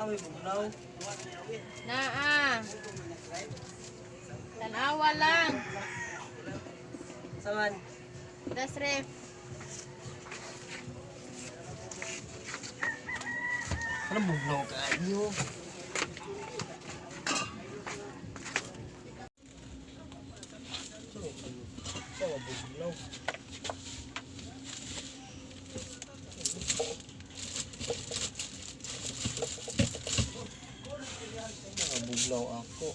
may bugnaw. Naa. Tanawa lang. Saman. Das ref. Ano bugnaw kayo? Sa bugnaw. Bugnaw ako.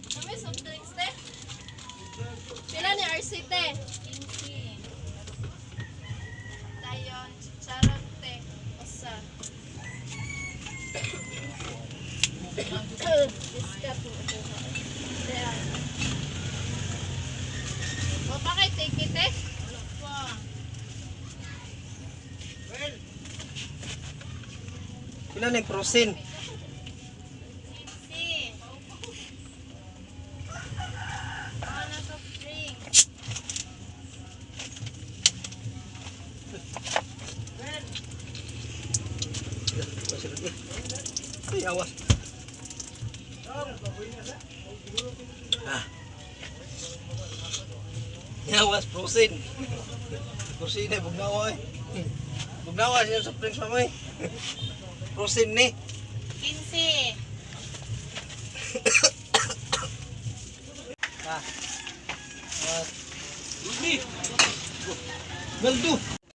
Kami soft drinks te. Pila ni RC te? 15. Dayon, chicharon te. Osa. Diskat mo ito. O bakit take it eh? Wala pa. Pila na prosin? Ay, awas. Ah. Awas, prosin. Prosin eh, bugnawa eh. Bugnawa siya sa Prince Mamay. Prosin ni. 15. Ah. Galdo.